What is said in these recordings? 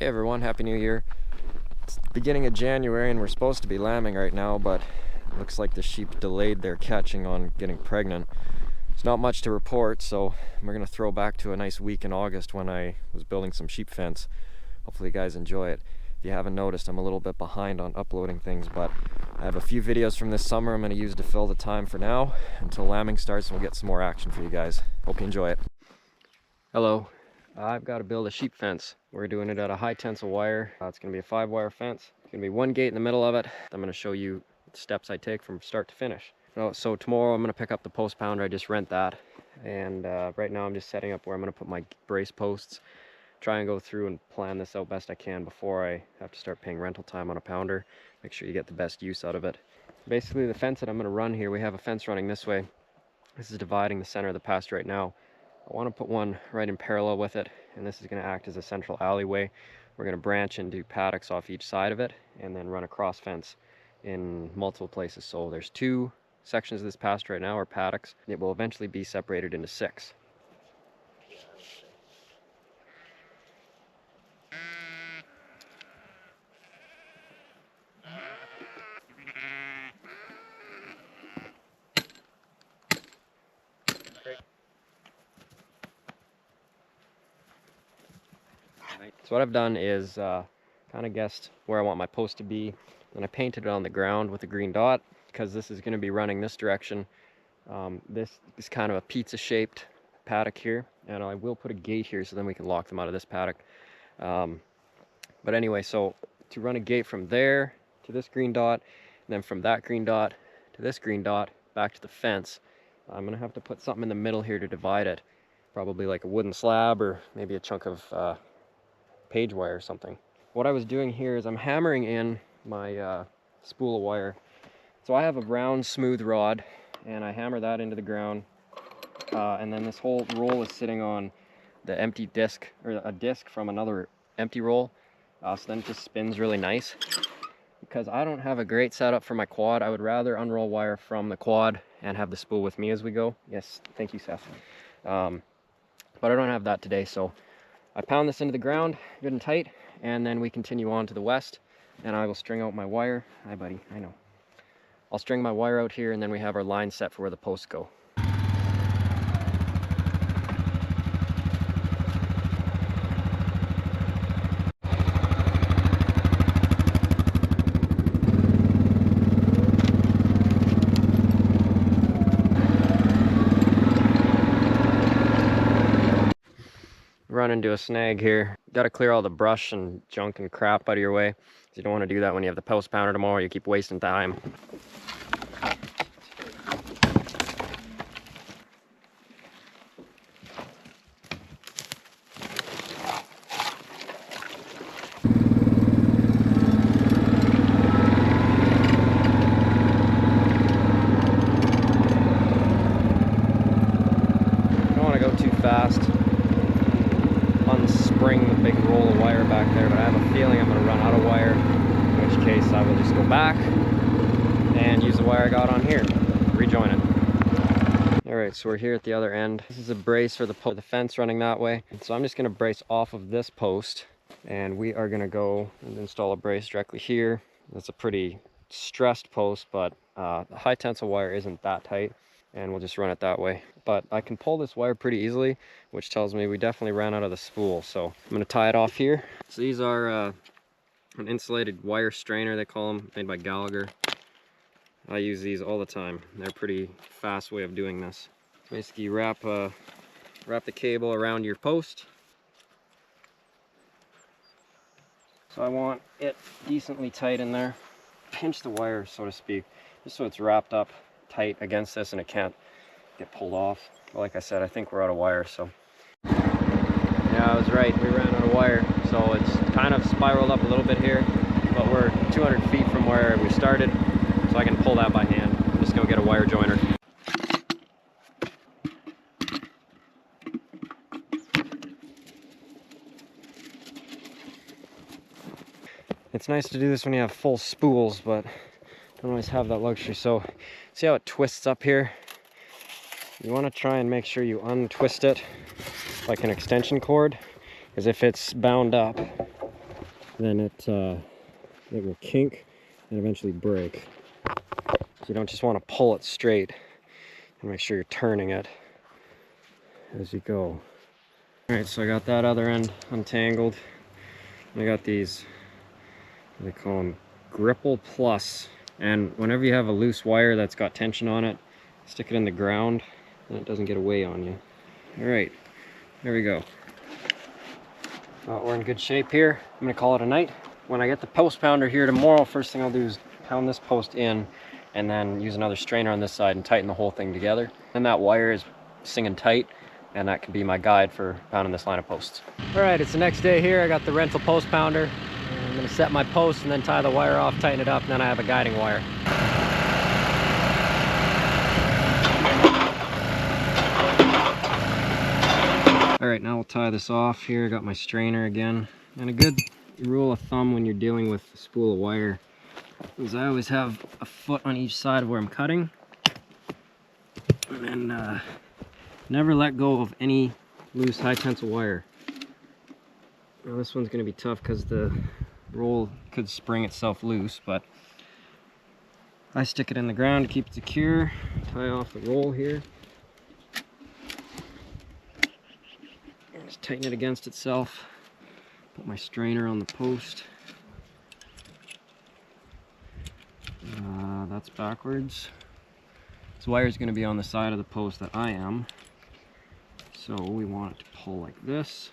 Hey everyone, Happy New Year. It's the beginning of January and we're supposed to be lambing right now, but it looks like the sheep delayed their catching on getting pregnant. It's not much to report, so we're going to throw back to a nice week in August when I was building some sheep fence. Hopefully you guys enjoy it. If you haven't noticed, I'm a little bit behind on uploading things, but I have a few videos from this summer I'm going to use to fill the time for now until lambing starts, and we'll get some more action for you guys. Hope you enjoy it. Hello. I've got to build a sheep fence. We're doing it out of high tensile wire. It's going to be a 5-wire fence. It's going to be one gate in the middle of it. I'm going to show you the steps I take from start to finish. So tomorrow I'm going to pick up the post pounder. I just rent that. And right now I'm just setting up where I'm going to put my brace posts. Try and go through and plan this out best I can before I have to start paying rental time on a pounder. Make sure you get the best use out of it. Basically the fence that I'm going to run here, we have a fence running this way. This is dividing the center of the pasture right now. I want to put one right in parallel with it, and this is going to act as a central alleyway. We're going to branch into paddocks off each side of it and then run a cross fence in multiple places. So there's 2 sections of this pasture right now are paddocks. It will eventually be separated into 6. So what I've done is kind of guessed where I want my post to be, and I painted it on the ground with a green dot because this is going to be running this direction. This is kind of a pizza shaped paddock here, and I will put a gate here so then we can lock them out of this paddock. But anyway, so to run a gate from there to this green dot, and then from that green dot to this green dot back to the fence, I'm going to have to put something in the middle here to divide it. Probably like a wooden slab or maybe a chunk of page wire or something. What I was doing here is I'm hammering in my spool of wire. So I have a round smooth rod and I hammer that into the ground, and then this whole roll is sitting on the empty disc, or a disc from another empty roll, so then it just spins really nice. Because I don't have a great setup for my quad, I would rather unroll wire from the quad and have the spool with me as we go. Yes, thank you, Seth. But I don't have that today, so I pound this into the ground good and tight, and then we continue on to the west, and I will string out my wire. Hi buddy, I know. I'll string my wire out here, and then we have our line set for where the posts go. Run into a snag here. Got to clear all the brush and junk and crap out of your way. You don't want to do that when you have the post pounder tomorrow. You keep wasting time. Don't want to go too fast. Unspring the big roll of wire back there, but I have a feeling I'm going to run out of wire, in which case I will just go back and use the wire I got on here, rejoin it. Alright, so we're here at the other end. This is a brace for the fence running that way. So I'm just going to brace off of this post, and we are going to go and install a brace directly here. That's a pretty stressed post, but the high tensile wire isn't that tight, and we'll just run it that way. But I can pull this wire pretty easily, which tells me we definitely ran out of the spool. So I'm going to tie it off here. So these are an insulated wire strainer, they call them, made by Gallagher. I use these all the time. They're a pretty fast way of doing this. Basically you wrap the cable around your post. So I want it decently tight in there. Pinch the wire, so to speak, just so it's wrapped up tight against this and it can't get pulled off. But like I said, I think we're out of wire, so. Yeah, I was right, we ran out of wire. So it's kind of spiraled up a little bit here, but we're 200 feet from where we started, so I can pull that by hand. I'm just gonna get a wire joiner. It's nice to do this when you have full spools, but don't always have that luxury. So see how it twists up here? You want to try and make sure you untwist it like an extension cord, because if it's bound up, then it will kink and eventually break. So you don't just want to pull it straight, and make sure you're turning it as you go. Alright, so I got that other end untangled. I got these, they call them Gripple Plus. And whenever you have a loose wire that's got tension on it, stick it in the ground and it doesn't get away on you. Alright, there we go. We're in good shape here. I'm gonna call it a night. When I get the post pounder here tomorrow, first thing I'll do is pound this post in and then use another strainer on this side and tighten the whole thing together. And that wire is singing tight, and that can be my guide for pounding this line of posts. All right, it's the next day here. I got the rental post pounder. I'm gonna set my post and then tie the wire off, tighten it up, and then I have a guiding wire. All right, now we'll tie this off here. I got my strainer again. And a good rule of thumb when you're dealing with a spool of wire is I always have a foot on each side of where I'm cutting. And never let go of any loose high tensile wire. Now this one's going to be tough because the roll could spring itself loose, but I stick it in the ground to keep it secure. Tie off the roll here. Just tighten it against itself. Put my strainer on the post. That's backwards. This wire is going to be on the side of the post that I am. So we want it to pull like this.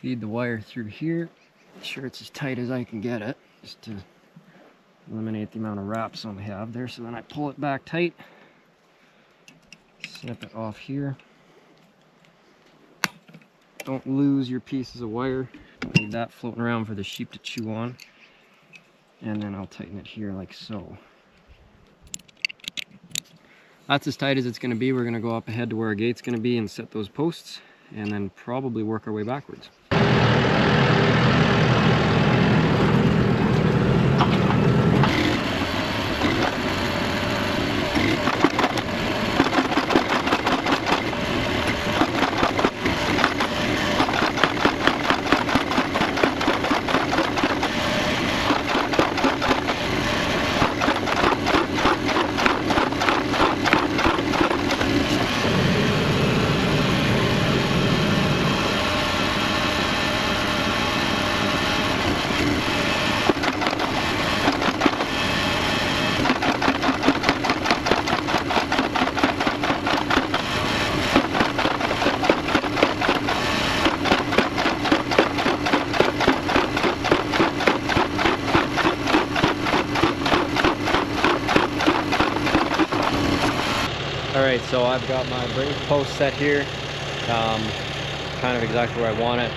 Feed the wire through here. Make sure it's as tight as I can get it, just to eliminate the amount of wraps I have there. So then I pull it back tight, snip it off here. Don't lose your pieces of wire. Don't need that floating around for the sheep to chew on. And then I'll tighten it here like so. That's as tight as it's going to be. We're going to go up ahead to where our gate's going to be and set those posts, and then probably work our way backwards. Alright, so I've got my brace post set here, kind of exactly where I want it,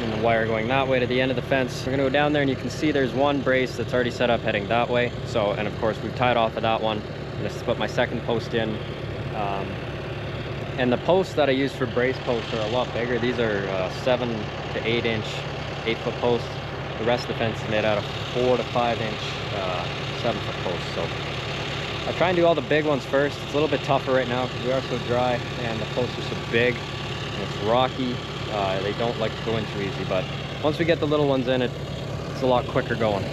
and the wire going that way to the end of the fence. We're going to go down there and you can see there's one brace that's already set up heading that way. So, and of course we've tied off of that one. I'm going to put my second post in. And the posts that I use for brace posts are a lot bigger. These are 7 to 8 inch, 8-foot posts. The rest of the fence is made out of 4 to 5 inch, 7-foot posts. So I try and do all the big ones first. It's a little bit tougher right now because we are so dry and the posts are so big and it's rocky. They don't like to go in too easy, but once we get the little ones in, it's a lot quicker going.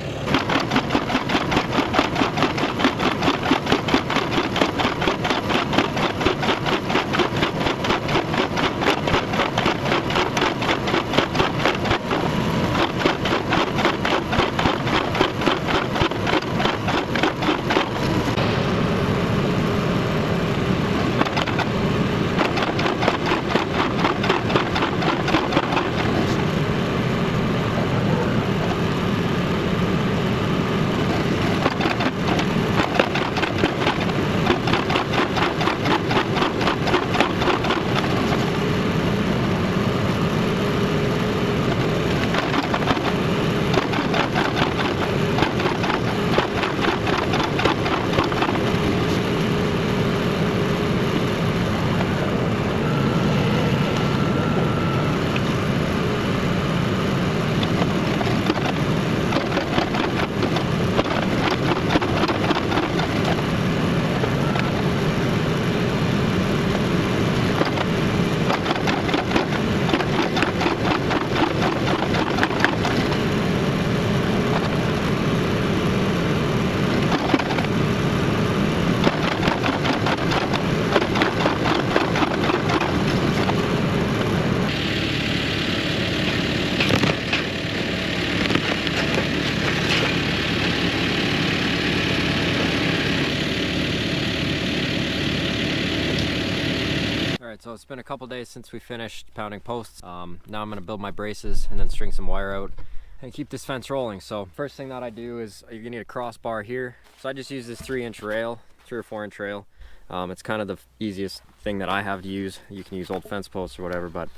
it's been a couple days since we finished pounding posts. Now I'm gonna build my braces and then string some wire out and keep this fence rolling. So first thing that I do is you're gonna need a crossbar here. So I just use this 3-inch rail, 3 or 4-inch rail. It's kind of the easiest thing that I have to use. You can use old fence posts or whatever, but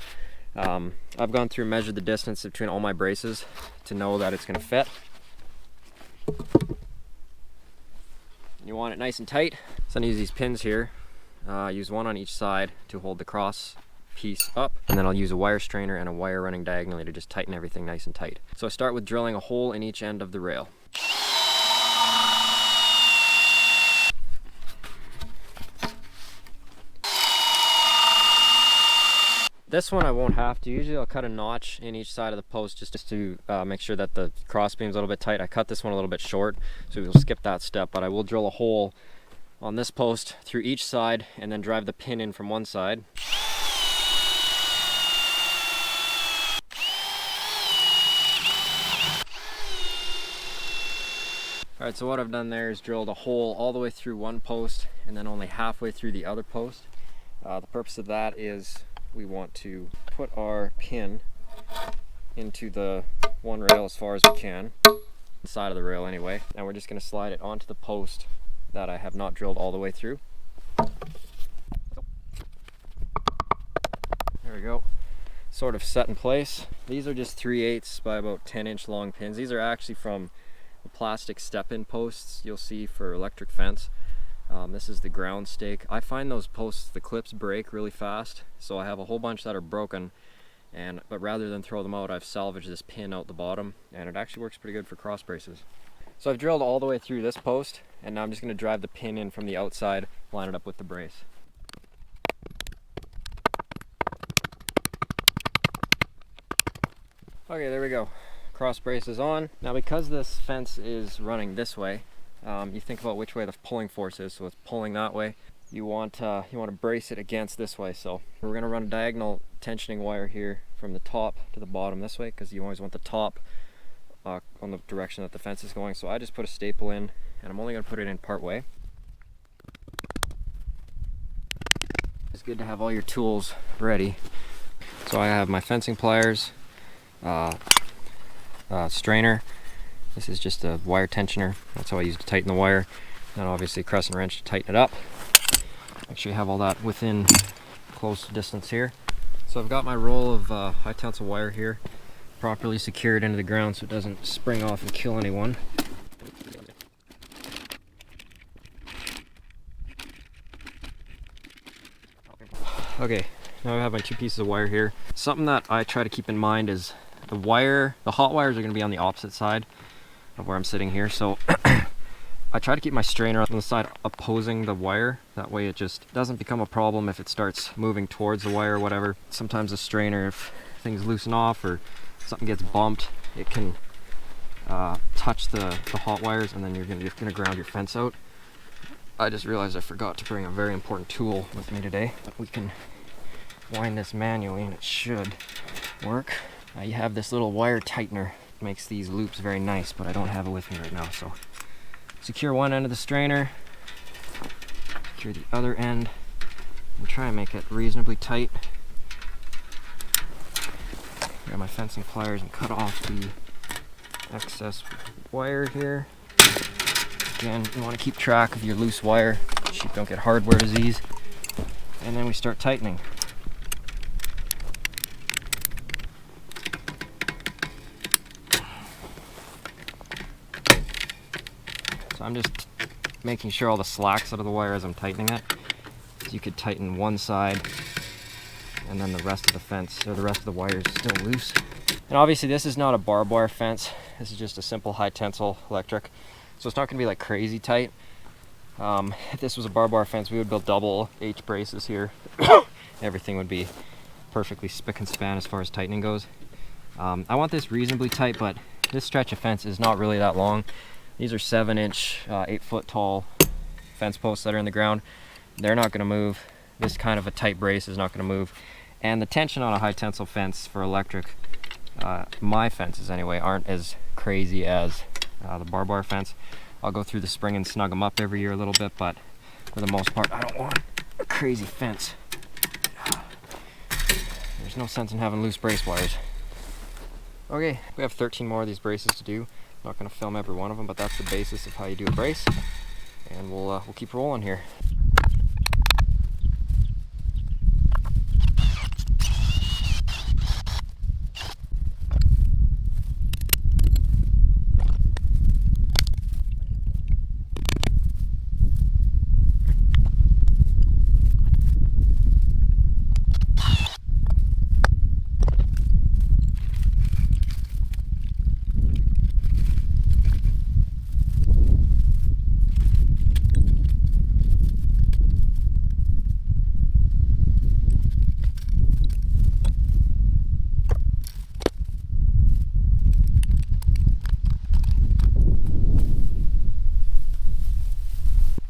I've gone through and measured the distance between all my braces to know that it's gonna fit. You want it nice and tight. So I'm gonna use these pins here. Use one on each side to hold the cross piece up, and then I'll use a wire strainer and a wire running diagonally to just tighten everything nice and tight. So I start with drilling a hole in each end of the rail. This one I won't have to. Usually I'll cut a notch in each side of the post just to make sure that the cross beam is a little bit tight. I cut this one a little bit short, so we'll skip that step, but I will drill a hole on this post through each side and then drive the pin in from one side. Alright, so what I've done there is drilled a hole all the way through one post and then only halfway through the other post. The purpose of that is we want to put our pin into the one rail as far as we can, the side of the rail anyway, and we're just going to slide it onto the post that I have not drilled all the way through. There we go. Sort of set in place. These are just 3/8 by about 10-inch long pins. These are actually from the plastic step-in posts you'll see for electric fence. This is the ground stake. I find those posts, the clips break really fast, so I have a whole bunch that are broken, but rather than throw them out, I've salvaged this pin out the bottom, and it actually works pretty good for cross braces. So I've drilled all the way through this post, and now I'm just going to drive the pin in from the outside, line it up with the brace. Okay, there we go. Cross brace is on. Now because this fence is running this way, you think about which way the pulling force is, so it's pulling that way. You want to brace it against this way, so we're going to run a diagonal tensioning wire here from the top to the bottom this way, because you always want the top on the direction that the fence is going. So I just put a staple in, and I'm only going to put it in part way. It's good to have all your tools ready. So I have my fencing pliers, strainer. This is just a wire tensioner. That's how I use to tighten the wire. And obviously a crescent wrench to tighten it up. Make sure you have all that within close distance here. So I've got my roll of high-tensile wire here, properly secured into the ground so it doesn't spring off and kill anyone. Okay, now I have my 2 pieces of wire here. Something that I try to keep in mind is the hot wires are going to be on the opposite side of where I'm sitting here, so I try to keep my strainer on the side opposing the wire. That way it just doesn't become a problem if it starts moving towards the wire or whatever. Sometimes the strainer, if things loosen off or something gets bumped, it can touch the hot wires, and then you're gonna ground your fence out. I just realized I forgot to bring a very important tool with me today, but we can wind this manually and it should work. You have this little wire tightener. It makes these loops very nice, but I don't have it with me right now. So secure one end of the strainer, secure the other end, and try and make it reasonably tight. Grab my fencing pliers and cut off the excess wire here. Again, you want to keep track of your loose wire so you don't get hardware disease. And then we start tightening. So I'm just making sure all the slack's out of the wire as I'm tightening it. So you could tighten one side and then the rest of the fence, or the rest of the wire is still loose. And obviously this is not a barbed wire fence. This is just a simple high tensile electric. So it's not gonna be like crazy tight. If this was a barbed wire fence, we would build double H braces here. Everything would be perfectly spick and span as far as tightening goes. I want this reasonably tight, but this stretch of fence is not really that long. These are 7-inch, 8-foot tall fence posts that are in the ground. They're not gonna move. This kind of a tight brace is not gonna move. And the tension on a high tensile fence for electric, my fences anyway, aren't as crazy as the barbed wire fence. I'll go through the spring and snug them up every year a little bit, but for the most part, I don't want a crazy fence. There's no sense in having loose brace wires. Okay, we have 13 more of these braces to do. I'm not going to film every one of them, but that's the basis of how you do a brace. And we'll keep rolling here.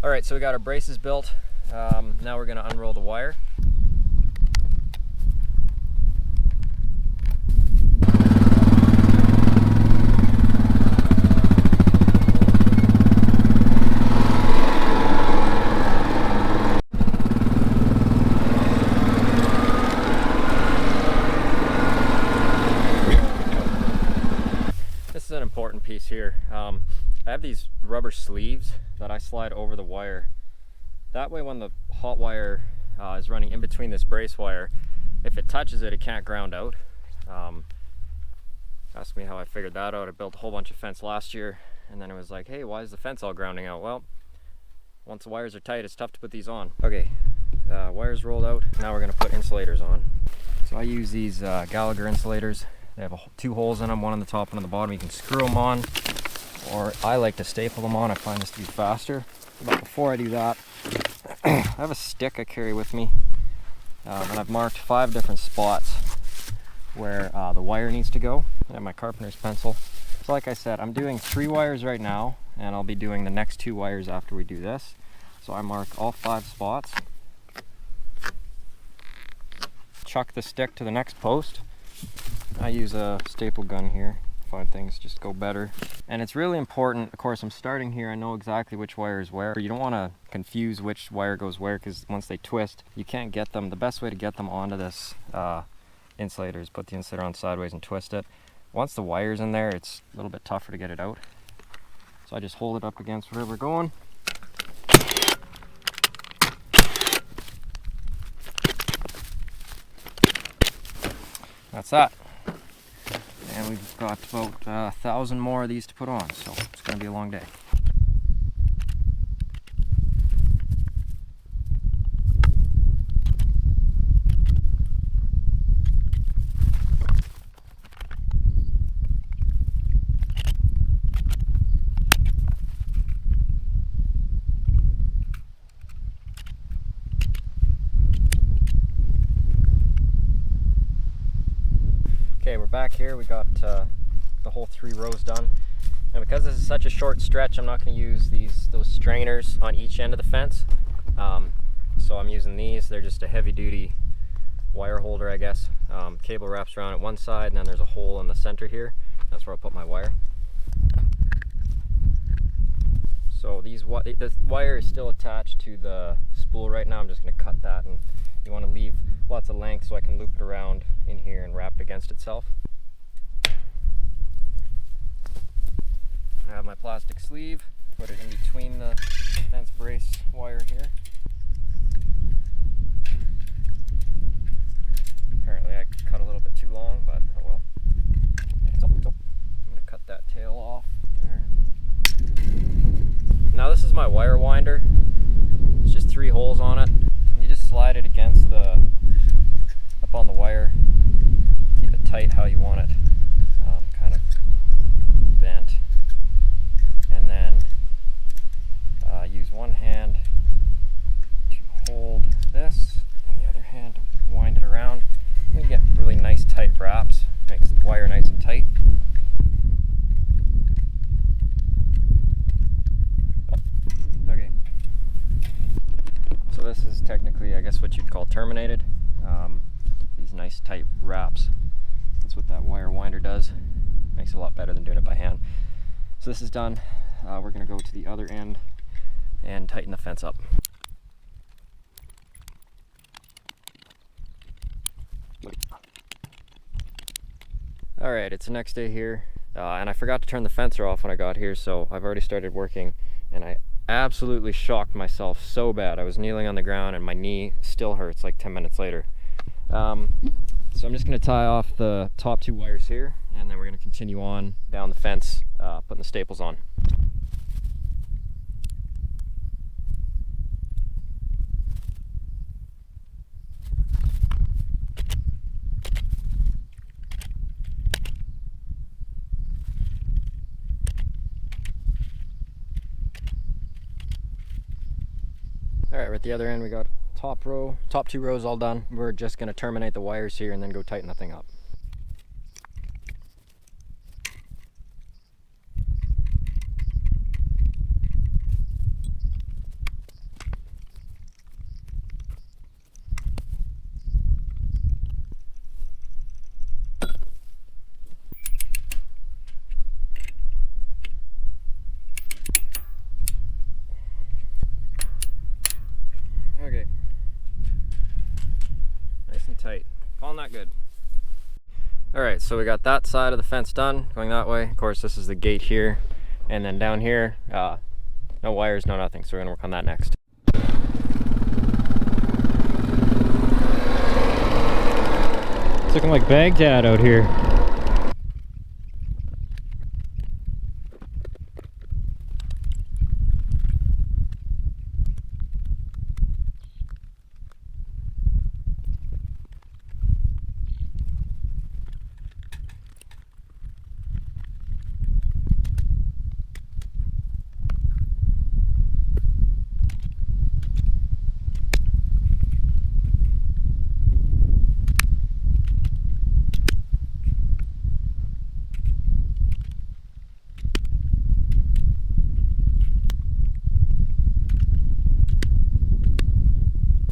All right, so we got our braces built. Now we're going to unroll the wire. This is an important piece here. I have these rubber sleeves that I slide over the wire. That way when the hot wire is running in between this brace wire, if it touches it, it can't ground out. Ask me how I figured that out. I built a whole bunch of fence last year, and then it was like, hey, why is the fence all grounding out? Well, once the wires are tight, it's tough to put these on. Okay, wires rolled out. Now we're gonna put insulators on. So I use these Gallagher insulators. They have two holes in them, one on the top, one on the bottom. You can screw them on, or I like to staple them on. I find this to be faster. But before I do that, I have a stick I carry with me, and I've marked 5 different spots where the wire needs to go. I have my carpenter's pencil. So like I said, I'm doing 3 wires right now, and I'll be doing the next 2 wires after we do this. So I mark all 5 spots, chuck the stick to the next post. I use a staple gun here. Find things just go better. And it's really important, of course I'm starting here, I know exactly which wire is where. You don't want to confuse which wire goes where, because once they twist, you can't get them. The best way to get them onto this insulator is put the insulator on sideways and twist it. Once the wire's in there, it's a little bit tougher to get it out. So I just hold it up against where we're going. That's that. And we've got about 1,000 more of these to put on, so it's going to be a long day. Okay, we're back here. We got the whole 3 rows done. And because this is such a short stretch, I'm not going to use those strainers on each end of the fence. So I'm using these. They're just a heavy-duty wire holder, I guess. Cable wraps around at one side, and then there's a hole in the center here. That's where I'll put my wire. So the wire is still attached to the spool right now. I'm just going to cut that, and you want to leave lots of length so I can loop it around in here and wrap it against itself. I have my plastic sleeve, put it in between the fence brace wire here. Apparently I cut a little bit too long, but oh well. I'm going to cut that tail off there. Now this is my wire winder. It's just 3 holes on it. You just slide it against up on the wire. Keep it tight how you want it, kind of bent. And then use one hand to hold this, and the other hand to wind it around. You get really nice tight wraps. Makes the wire nice and tight. Okay. So this is technically, I guess, what you'd call terminated. These nice tight wraps. That's what that wire winder does. Makes it a lot better than doing it by hand. So this is done. We're going to go to the other end and tighten the fence up. All right, it's the next day here, and I forgot to turn the fencer off when I got here, so I've already started working, and I absolutely shocked myself so bad. I was kneeling on the ground and my knee still hurts like 10 minutes later. So I'm just going to tie off the top 2 wires here, and then we're going to continue on down the fence, putting the staples on. All right, we're at the other end. We got top 2 rows all done. We're just going to terminate the wires here and then go tighten the thing up. Okay. Nice and tight. All not good. Alright, so we got that side of the fence done, going that way. Of course, this is the gate here. And then down here, no wires, no nothing. So we're going to work on that next. It's looking like Baghdad out here.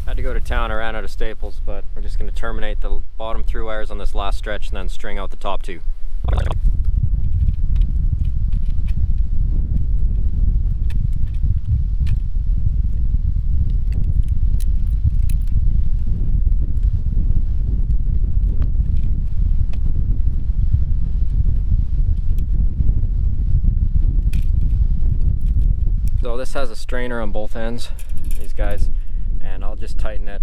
Had to go to town, I ran out of staples, but we're just going to terminate the bottom 3 wires on this last stretch and then string out the top 2. So this has a strainer on both ends, these guys, and I'll just tighten it.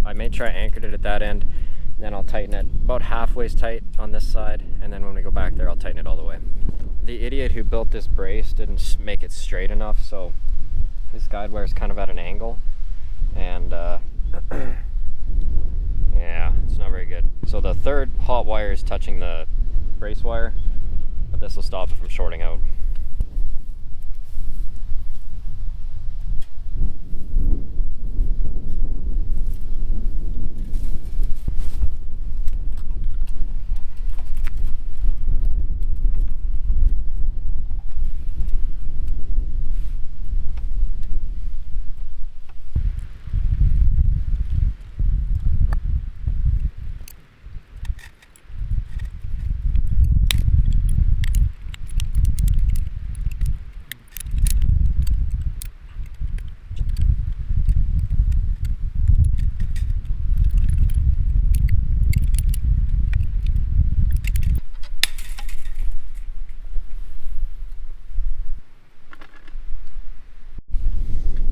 I may try anchored it at that end, then I'll tighten it about halfway tight on this side, and then when we go back there I'll tighten it all the way. The idiot who built this brace didn't make it straight enough, so this guide wire is kind of at an angle, and yeah, it's not very good. So the 3rd hot wire is touching the brace wire, but this will stop it from shorting out.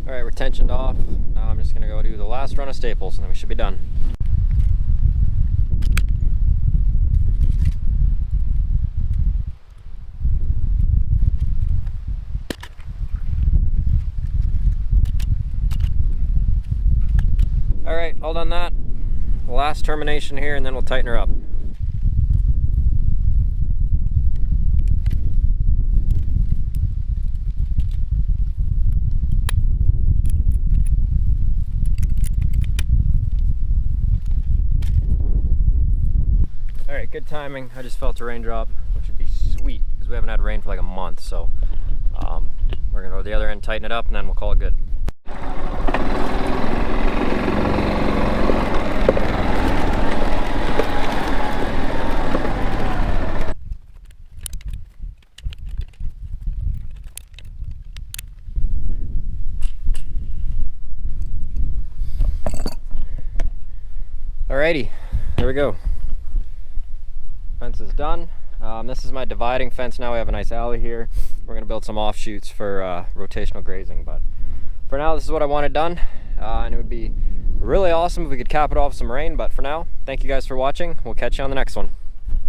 Alright, we're tensioned off. Now I'm just going to go do the last run of staples and then we should be done. Alright, all done that. Last termination here and then we'll tighten her up. Alright, good timing. I just felt a raindrop, which would be sweet because we haven't had rain for like a month. So we're going to go to the other end, tighten it up, and then we'll call it good. Alrighty, here we go. Fence is done. This is my dividing fence now. We have a nice alley here. We're going to build some offshoots for rotational grazing, but for now this is what I wanted done, and it would be really awesome if we could cap it off with some rain. But for now, thank you guys for watching. We'll catch you on the next one.